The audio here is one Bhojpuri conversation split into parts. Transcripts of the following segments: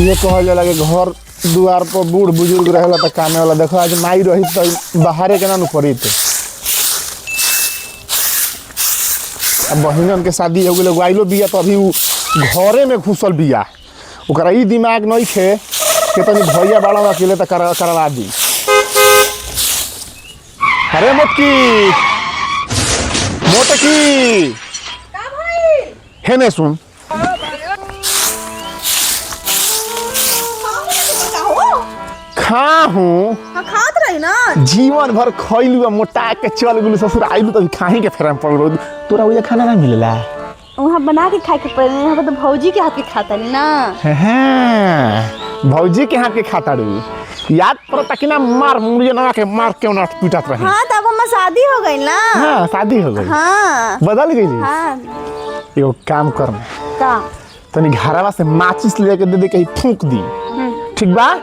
ये कहल जाला कि घर दुआर पर बूढ़ बुजुर्ग रहेला त कामे वाला। देखो आज माई रही तो बाहरे के ना नु पड़ी थे। अब बहिनन के शादी हो गई आइलो बिया तो अभी घरे में घुसल बिया। ओकरा ई दिमाग नहीं खे कि तनी भैया बाड़ा अकेले तो करवा दी। अरे मोटकी है नहीं सुन खा हूँ खात रही ना जीवन भर खैलू मोटा के चल गलू ससुर आइलू तो खाही के फेरा पड़ गलू। तोरा वो खाना ना मिलेला वहाँ बना के खाए के पड़े। यहाँ पर तो भौजी के हाथ के खाता नहीं ना। हाँ भौजी के हाथ के खाता रू याद पड़ता कि ना मार मुड़िया ना के मार क्यों ना पीटत रही। हाँ तब हमार शादी हो गई ना। हाँ शादी हो गई। हाँ बदल गई। हाँ एगो काम करना का तनी घरवा से माचिस लेके दे कहीं फूंक दी ठीक बा।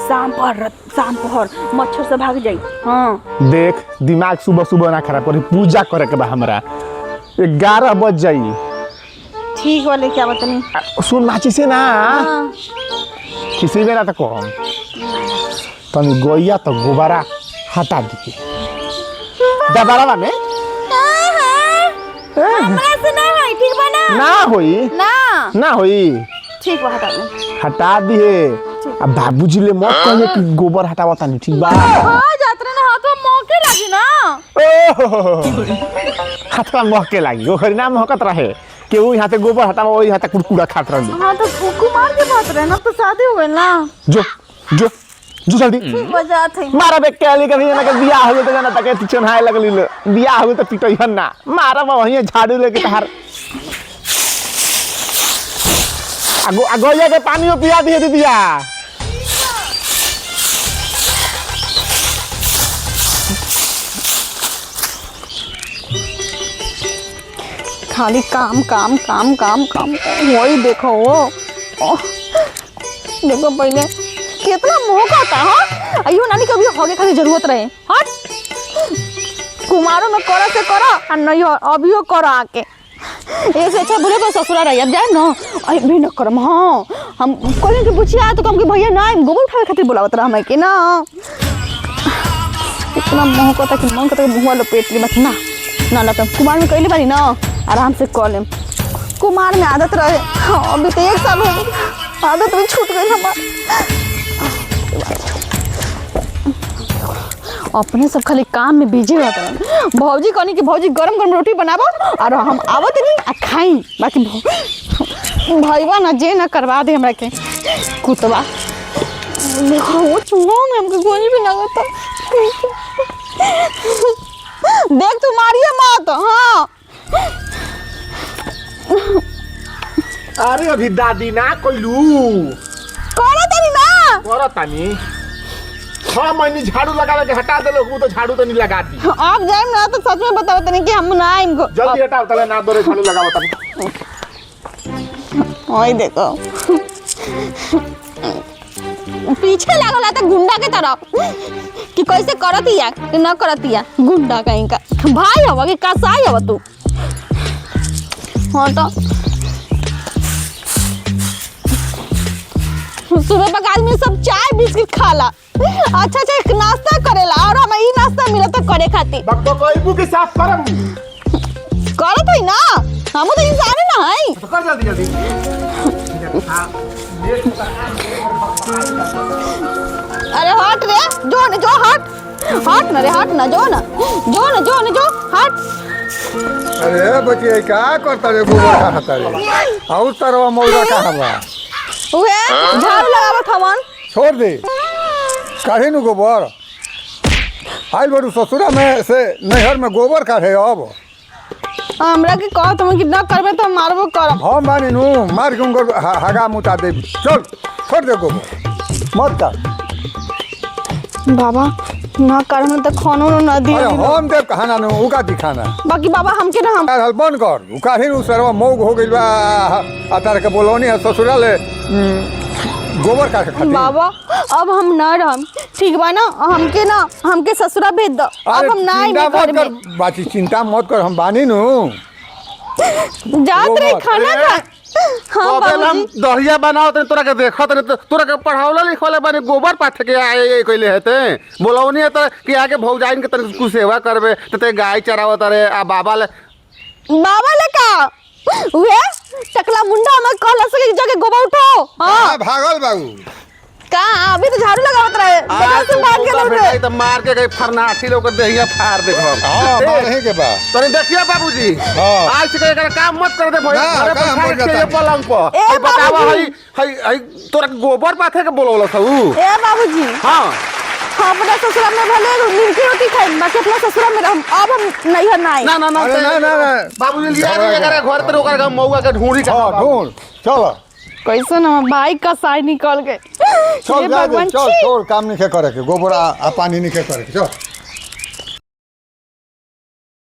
शाम पहर मच्छर से भाग जाई। हाँ देख दिमाग सुबह सुबह ना खराब करी। पूजा करे के बा हमरा 11 बज जाई। ठीक वाले क्या बतानी सुन माचिस से ना हाँ। किसी बेरा तक कम तनी गोइया तो गोबारा हटा दी दबारा में हमरा से ना है ठीक बा ना। ना होई ना होई ठीक बा हटा दे। हटा दिए। अब बाबूजी ले मत कहिए कि गोबर हटावता नहीं ठीक बा। हां जात्रा ना हाथ में मौके लगी ना। हाथ में महके लागी ओखरी ना महकत रहे कि वो यहाँ से गोबर हटावा वही यहाँ तक कुड़कुड़ा खात रही। हाँ तो कुमार के बात रहे ना तो शादी हो गई ना। जो जो जो जल्दी ठीक बजा थे मारा बे केली कभी ना के बियाह हो तो जाना तके चोन्हाए लगली ले बियाह हो तो पिटइहन ना मारा वही झाड़ू लेके तहार आगो ये के पानी पिया दिए दीदिया। खाली काम काम काम काम काम वही देखो वो देखो पहले कितना मोह का था। हाँ अयो नानी कभी होगे खाली जरूरत रहे। हट कुमारों में करा से करा और नहीं अभियो करा आके ऐसे अच्छा बोले को ससुरा रही अब जाए ना अरे भी न करम। हाँ हम कोई के पूछिया तो कम के भैया ना गोबर उठावे खातिर बुलावत रहा मैं के ना इतना मोह का था कि मन का मुंह लपेट ली बस ना ना कुमार में कैले बारी ना आराम से कॉल लेम। कुमार में आदत रहे। हाँ अभी तो 1 साल हो गई आदत भी छूट गई हमारी। अपने सब खाली काम में बिजी रहते हैं। भौजी कहनी कि भौजी गरम गरम रोटी बनाबो और हम आवत नहीं आ खाई बाकी भाईवा ना जे ना करवा दे हमरा के कुतवा देखो वो चूहा में हमके कोई भी ना करता। देख तू मारिए मत। हाँ अरे अभी दादी ना कोइलू करा तनी ना करा तानी 6 महीने झाड़ू लगा के हटा दे लोग तो झाड़ू तो नहीं लगा दी। आप जाए ना तो सच में बताओ तनी कि हम ना इनको जल्दी हटाओ तले ना दोरे झाड़ू लगाओ तनी। ओए देखो पीछे लागल था गुंडा के तरफ कि कैसे करतिया कि ना करतिया गुंडा कहीं का भाई हवा कि कसाई हवा तू। हाँ तो सुबह तक आदमी सब चाय बिस्किट खाला अच्छा एक नाश्ता करेला और हमें ई नाश्ता मिला तो करे खातिर बक्को कोईबू के साफ करम करत है ना हम तो इंसान ना है। तो कर जल्दी जल्दी अरे हट रे जो न जो हट न रे हट न जो हट। अरे बच्चे क्या करता रे गोबर खाता रे आउ तरवा मौजा कहाँ बा उहे झाड़ू लगावत हवन छोड़ दे काहे नु गोबर आइल बड़ू ससुरा में से नहर में गोबर काढ़े अब हमरा के कह तुम कितना करबे तो मारबो करम। हम मानी नु मार के उनको हगा मुता दे चल छोड़ दे गोबर मत कर बाबा ना करम तो खानो ना दी। अरे हम देव खाना नु उका दिखाना बाकी बाबा हमके ना हम हल बंद कर उ काहे नु सरवा मौग हो गइल बा अतार के बोलौनी है ससुरा ले गोबर काढ़े खातिर। बाबा अब हम ना रहम ठीक बा ना हमके ससुरा भेज दो अब हम ना ही चिंता मत करबे। कर बाची चिंता मत कर हम बानी नु जात रे खाना खा। हाँ बाबूजी दहिया बनाओ तने तोरा के देखत ने तोरा के पढ़ावला लिखवाले बानी गोबर पाथे के आए कइले हेते बोलौनी है त कि आगे भौजाइन के तने कुछ सेवा करबे त ते गाय चरावत रे आ बाबा ले का वे टकला मुंडा हम कहला से जगह गोबर उठो। हां भागल बाबू का अभी तो झाड़ू लगावत रहे बेटा से बात के लौटे त मार के गई फरनाठी लोग दहिया फाड़ दे हम। हां मारही के बा तने देखिए बाबूजी हाँ। आज से एकर काम मत कर दे भाई ना, घरे काम बैठा मत के करता। ये पलंग पर ए, ए बतावा बाबूजी। हई तोरा के गोबर पाथे के बोलौला था ऊ। ए बाबूजी हां हम अपना ससुराल में भले नीमकी रोटी खाई बाकी अपना ससुराल में रहम अब हम नहीं है नहीं ना ना ना अरे ना, ना, ना। बाबूजी लिया के एकरा घर पर ओकर का मौगा के ढूंढी का हां ढूंढ चल कैसे ना भाई का साई निकल गए चल हे जा भगवान चल छी। छोड़ काम नहीं करे के गोबर आ पानी नहीं करे के चल